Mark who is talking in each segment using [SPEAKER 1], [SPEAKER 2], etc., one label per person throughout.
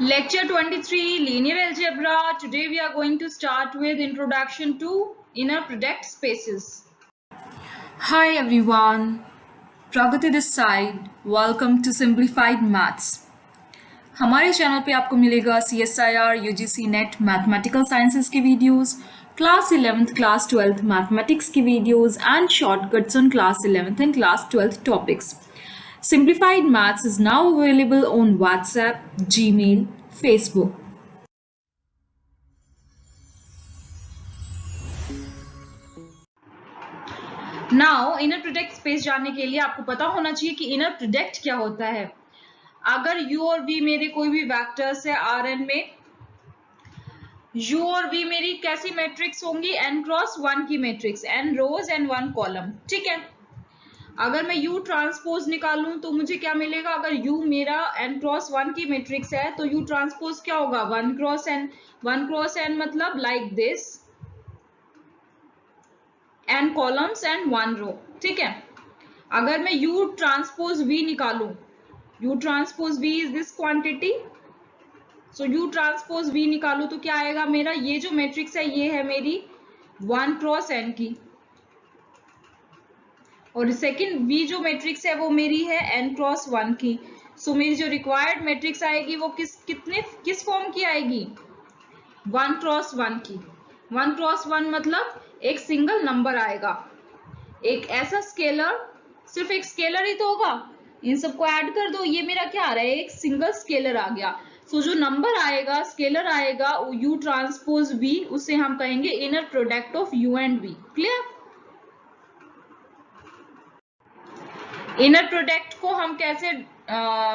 [SPEAKER 1] Lecture 23, Linear Algebra. Today we are going to start with Introduction to Inner Product Spaces.
[SPEAKER 2] Hi everyone, Pragati this side. Welcome to simplified maths. हमारे channel पे आपको मिलेगा CSIR, UGC net mathematical sciences की videos, class 11th class 12th mathematics की videos and shortcuts on class 11th and class 12th topics. Simplified Maths is now available on WhatsApp, Gmail, Facebook.
[SPEAKER 1] Now, inner product space जानने के लिए आपको पता होना चाहिए कि inner product क्या होता है. अगर U और V मेरे कोई भी वेक्टर्स है Rn में, U और V मेरी कैसी मैट्रिक्स होंगी? n क्रॉस 1 की matrix, n rows and 1 column. ठीक है. अगर मैं U ट्रांसपोज निकालूं तो मुझे क्या मिलेगा? अगर U मेरा n क्रॉस 1 की मैट्रिक्स है तो U ट्रांसपोज क्या होगा? 1 क्रॉस n. 1 क्रॉस n मतलब like this, n columns and 1 रो. ठीक है. अगर मैं U ट्रांसपोज V निकालूं, U transpose V is this quantity, so U transpose V निकालूं तो क्या आएगा मेरा? ये जो मैट्रिक्स है ये है मेरी 1 क्रॉस n की, और सेकंड V जो मैट्रिक्स है वो मेरी है n क्रॉस 1 की. सो मेरी जो रिक्वायर्ड मैट्रिक्स आएगी वो किस फॉर्म की आएगी? 1 क्रॉस 1 की. 1 क्रॉस 1 मतलब एक सिंगल नंबर आएगा, एक ऐसा स्केलर, सिर्फ एक स्केलर ही तो होगा. इन सबको ऐड कर दो, ये मेरा क्या आ रहा है? एक सिंगल स्केलर आ गया. सो जो नंबर आएगा, स्केलर आएगा, U ट्रांसपोज V, उसे हम कहेंगे inner product of U and V. Clear? Inner product को हम कैसे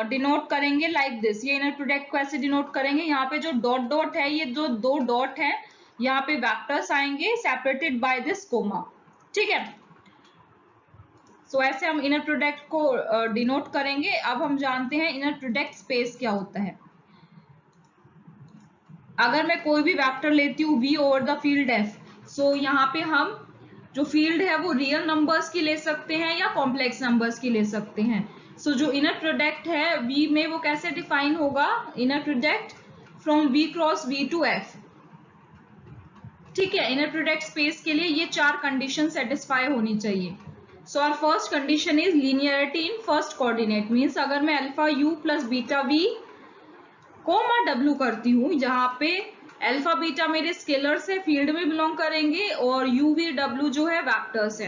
[SPEAKER 1] डिनोट करेंगे? Like this. ये इनर प्रोडक्ट को ऐसे डिनोट करेंगे, यहाँ पे जो डॉट डॉट है, ये जो दो डॉट है, यहाँ पे वेक्टर्स आएंगे सेपरेटेड बाय दिस कोमा. ठीक है. सो ऐसे हम इनर प्रोडक्ट को डिनोट करेंगे. अब हम जानते हैं इनर प्रोडक्ट स्पेस क्या होता है. अगर मैं कोई भी वेक्टर लेती हूँ V over the field F, सो यहाँ पे हम जो फील्ड है वो रियल नंबर्स की ले सकते हैं या कॉम्प्लेक्स नंबर्स की ले सकते हैं. सो जो इनर प्रोडक्ट है V में वो कैसे डिफाइन होगा? Inner product from V cross V to F. ठीक है. इनर प्रोडक्ट स्पेस के लिए ये 4 कंडीशन सेटिस्फाई होनी चाहिए. So our first condition is linearity in first coordinate. Means अगर मैं alpha U plus beta V comma W करती हूँ, जहां पे अल्फा बीटा मेरे स्केलर्स है, फील्ड में बिलोंग करेंगे, और U V W जो है वेक्टर्स है.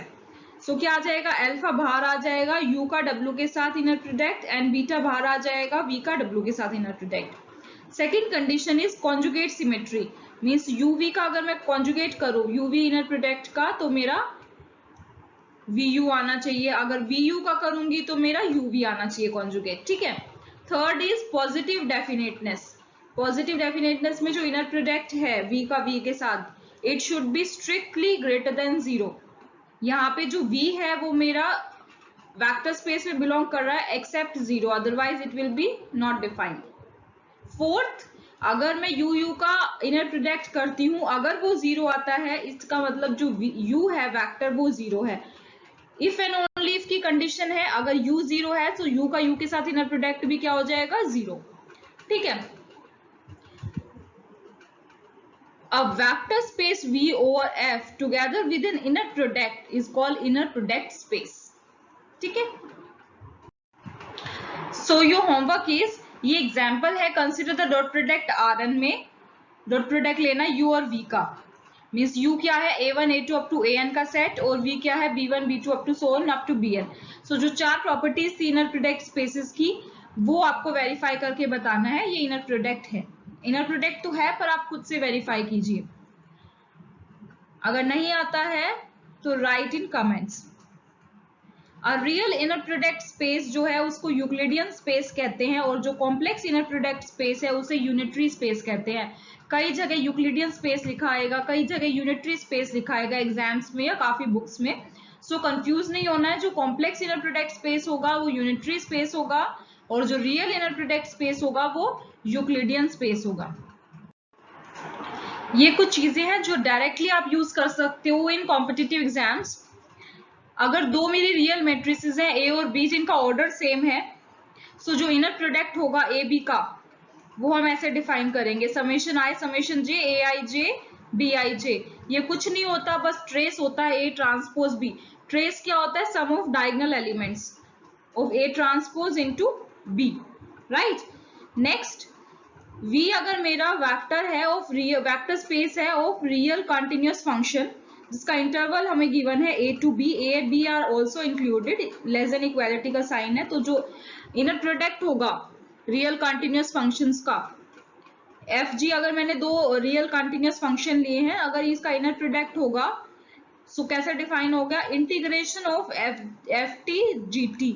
[SPEAKER 1] सो क्या आ जाएगा? अल्फा बाहर आ जाएगा U का W के साथ इनर प्रोडक्ट, एंड बीटा बाहर आ जाएगा V का W के साथ inner product. Second condition is conjugate symmetry. Means UV का अगर मैं कॉन्जुगेट करूं UV इनर प्रोडक्ट का, तो मेरा VU आना चाहिए. अगर VU का करूंगी तो मेरा UV आना चाहिए कॉन्जुगेट. ठीक है. Third is positive definiteness. Positive definiteness में जो इनर प्रोडक्ट है V का V के साथ, it should be strictly greater than 0. यहाँ पे जो V है वो मेरा वेक्टर स्पेस में बिलोंग कर रहा है except 0, otherwise it will be not defined. Fourth, अगर मैं U का इनर प्रोडक्ट करती हूँ, अगर वो 0 आता है, इसका मतलब जो U है वेक्टर वो 0 है. इफ एंड ओनली इफ की कंडीशन है. अगर U 0 है तो U का U के साथ इनर प्रोडक्ट भी क्या हो जाएगा? 0. ठीक है. A vector space V over F together with an inner product is called inner product space. ठीक है. So your homework is, ये एग्जाम्पल है, consider the dot product Rn में डॉट प्रोडक्ट लेना U और V का. मीन्स U क्या है? A1 A2 up to AN का सेट, और V क्या है? B1 B2 up to so on up to BN. So जो 4 प्रॉपर्टीज थी इनर प्रोडक्ट स्पेसेस की, वो आपको वेरीफाई करके बताना है ये इनर प्रोडक्ट है. इनर प्रोडक्ट तो है, पर आप खुद से वेरीफाई कीजिए. अगर नहीं आता है तो राइट इन comments. Real inner product space जो है उसको यूक्लिडियन स्पेस कहते हैं, और जो कॉम्प्लेक्स इनर प्रोडक्ट स्पेस है उसे यूनिटरी स्पेस कहते हैं. कई जगह यूक्लिडियन स्पेस लिखा आएगा, कई जगह यूनिटरी स्पेस लिखा आएगा एग्जाम्स में या काफी बुक्स में. सो कंफ्यूज नहीं होना है. जो कॉम्प्लेक्स इनर प्रोडक्ट स्पेस होगा वो यूनिटरी स्पेस होगा, और जो रियल इनर प्रोडक्ट स्पेस होगा वो यूक्लिडियन स्पेस होगा. ये कुछ चीजें हैं जो डायरेक्टली आप यूज कर सकते हो इन कॉम्पिटिटिव एग्जाम्स. अगर दो मेरी रियल मैट्रिसेस हैं A और B जिनका ऑर्डर सेम है, सो जो इनर प्रोडक्ट होगा AB का, वो हम ऐसे डिफाइन करेंगे, summation i summation j aij bij। ये कुछ नहीं होता, बस ट्रेस होता है a ट्रांसपोज b। ट्रेस क्या होता है? Sum of diagonal elements of a transpose into b, right. Next, v अगर मेरा वेक्टर है ऑफ रियल, वेक्टर स्पेस है ऑफ रियल कंटिन्यूअस फंक्शन जिसका इंटरवल हमें गिवन है a to b, a b are also included, less than equality का sign है, तो जो इनर प्रोडक्ट होगा रियल कंटिन्यूअस फंक्शंस का, एफ जी, अगर मैंने दो रियल कंटिन्यूअस फंक्शन लिए हैं, अगर इसका इनर प्रोडक्ट होगा, सो कैसे डिफाइन होगा? Integration of F T G T.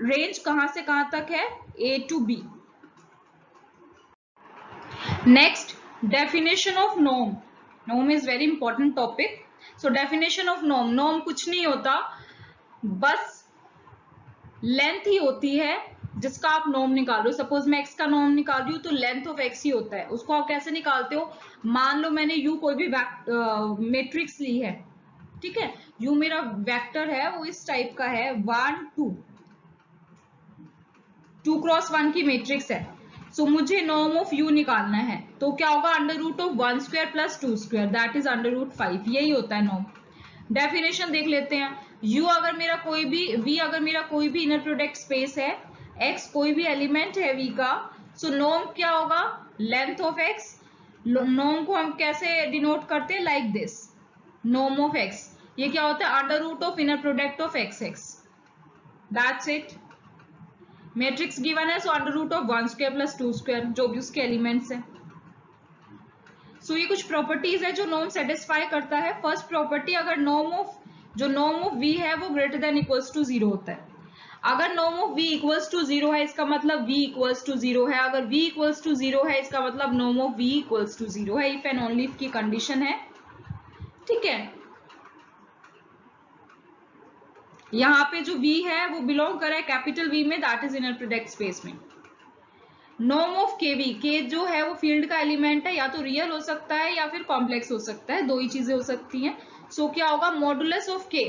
[SPEAKER 1] Range कहां से कहां तक है? A to B. Next, definition of norm. Norm is very important topic. So definition of norm, norm कुछ नहीं होता, बस लेंथ ही होती है जिसका आप नॉर्म निकाल रहे हो। सपोज मैं x का नॉर्म निकाल रही हूँ तो लेंथ ऑफ x ही होता है। उसको आप कैसे निकालते हो? मान लो मैंने u कोई भी मैट्रिक्स ली है, ठीक है, u मेरा वेक्टर है, वो इस टाइप का है, 1 2 2 क्रॉस 1 की मैट्रिक्स है। सो मुझे नॉर्म ऑफ u निकालना है, तो क्या होगा? Under root of 1 square plus 2 square, that is under root 5। यही होता है नॉर्म। डेफिनेशन देख लेते हैं। u अगर मेरा कोई भी, v अगर मेरा कोई भी इनर प्रोडक्ट स्पेस है, x कोई भी एलिमेंट है v का, सो नॉर्म क्या होगा? Length of x। नॉर्म को हम कैसे डिनोट करते हैं? Like this, norm of x। ये क्या होता है? Under root of inner product of x, that's it. Matrix given है, so under root of 1 square plus 2 square, जो भी उसके एलिमेंट्स है। सो ये कुछ प्रॉपर्टीज है जो नॉर्म सेटिस्फाई करता है। फर्स्ट प्रॉपर्टी, अगर नॉर्म ऑफ, जो नॉर्म ऑफ v है वो ग्रेटर देन इक्वल्स टू 0 होता है। अगर norm of v equals to 0 है, इसका मतलब v इक्वल्स टू 0 है। अगर v इक्वल्स टू 0 है, इसका मतलब norm of v equals to 0 है। इफ एंड ओनली इफ की कंडीशन है, ठीक है। यहाँ पे जो v है वो बिलोंग कर रहा है कैपिटल V में, that is inner product space में। नॉर्म ऑफ kv, k जो है वो फील्ड का एलिमेंट है, या तो रियल हो सकता है या फिर कॉम्प्लेक्स हो सकता है, दो ही चीजें हो सकती हैं। सो क्या होगा? Modulus of k।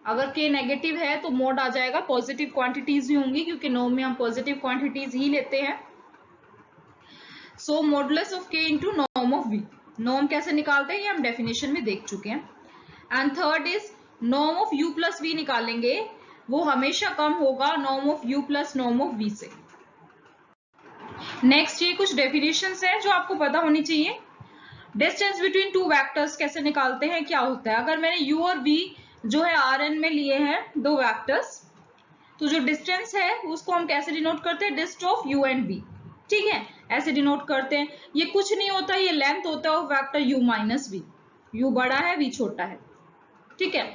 [SPEAKER 1] अगर k नेगेटिव है तो मोड आ जाएगा, पॉजिटिव क्वांटिटीज भी होंगी क्योंकि नॉर्म में हम पॉजिटिव क्वांटिटीज ही लेते हैं। So modulus of k into norm of v। Norm कैसे निकालते हैं ये हम डेफिनेशन में देख चुके हैं। And third is norm of u plus v निकालेंगे, वो हमेशा कम होगा norm of u plus norm of v से। नेक्स्ट, ये कुछ डेफिनेशंस हैं जो आपको पता होनी चाहिए। डिस्टेंस बिटवीन टू वेक्टर्स कैसे निकालते हैं, क्या होता है? अगर मैंने u और v जो है Rn में लिए हैं दो वेक्टर्स, तो जो डिस्टेंस है उसको हम कैसे डिनोट करते हैं? डिस्ट ऑफ u एंड v, ठीक है, ऐसे डिनोट करते हैं। ये कुछ नहीं होता, ये लेंथ होता है of vector u minus v। u बड़ा है, v छोटा है, ठीक है।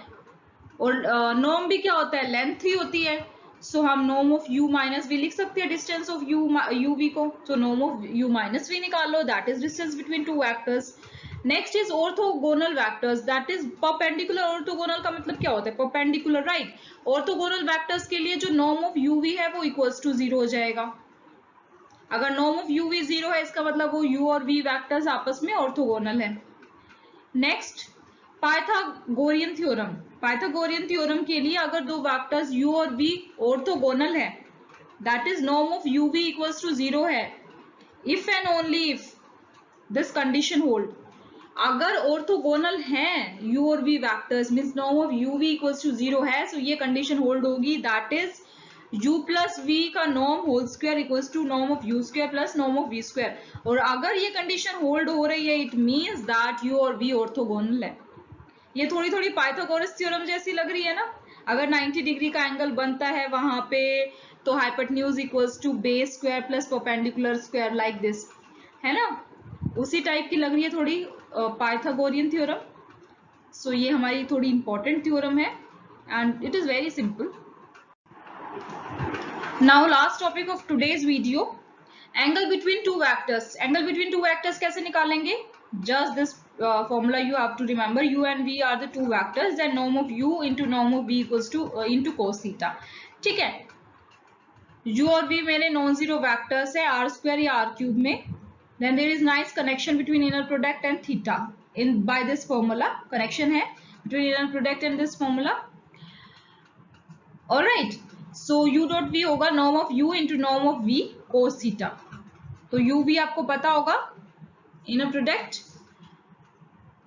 [SPEAKER 1] और नॉर्म भी क्या होता है? लेंथ ही होती है। सो हम norm of u minus v लिख सकते हैं डिस्टेंस ऑफ u v को। So norm of u minus v निकाल लो, that is distance between two vectors. Next is orthogonal vectors, that is perpendicular. Orthogonal का मतलब क्या होता है? Perpendicular, right. ऑर्थोगोनल वेक्टर्स के लिए जो नॉर्म ऑफ u v है वो इक्वल्स टू 0 हो जाएगा। अगर नॉर्म ऑफ u v 0 है, इसका मतलब वो u और v वेक्टर्स आपस में ऑर्थोगोनल है। Next, Pythagorean theorem. Pythagorean theorem के लिए अगर दो वेक्टर्स u और v ऑर्थोगोनल है, that is norm of u v equals to 0 है, if and only if this condition hold. अगर ऑर्थोगोनल हैं u और v vectors, means norm of u v equals to 0 है, सो ये condition hold होगी, that is u plus v का norm whole square equals to norm of u square plus norm of v square. और अगर ये condition hold हो रही है, इट मींस दैट u और v ऑर्थोगोनल है। ये थोड़ी थोड़ी पाइथागोरस थ्योरम जैसी लग रही है ना। अगर 90 डिग्री का एंगल बनता है वहां पे, तो hypotenuse equals to base square plus perpendicular square, like this, है ना। उसी टाइप की लग रही है थोड़ी पाइथागोरियन थ्योरम। सो ये हमारी थोड़ी इंपॉर्टेंट थ्योरम है and it is very simple. Now last topic of today's video, angle between two vectors. Angle between two vectors कैसे निकालेंगे? Just this formula you have to remember. u and v are the two vectors, then norm of u into norm of v equals to into cos theta, ठीक है। u और v मेरे non zero vectors है r square या r cube में। then there is nice connection between inner product and theta in by this formula। connection है between inner product and this formula, alright। so u dot v होगा norm of u into norm of v cos theta। तो you भी आपको पता होगा inner product,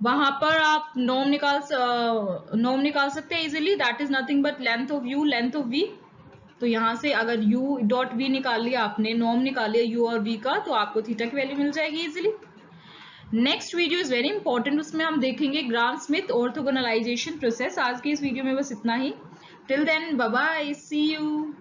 [SPEAKER 1] वहां पर आप नॉर्म निकाल सकते हैं easily, that is nothing but length of U length of V. तो यहाँ से अगर u डॉट v निकाल लिया आपने, नॉर्म निकाल लिया u और v का, तो आपको थीटा की वैल्यू मिल जाएगी easily. Next video is very important, उसमें हम देखेंगे ग्राम स्मिथ ऑर्थोगोनलाइजेशन प्रोसेस। आज के इस वीडियो में बस इतना ही। Till then bye bye, see you.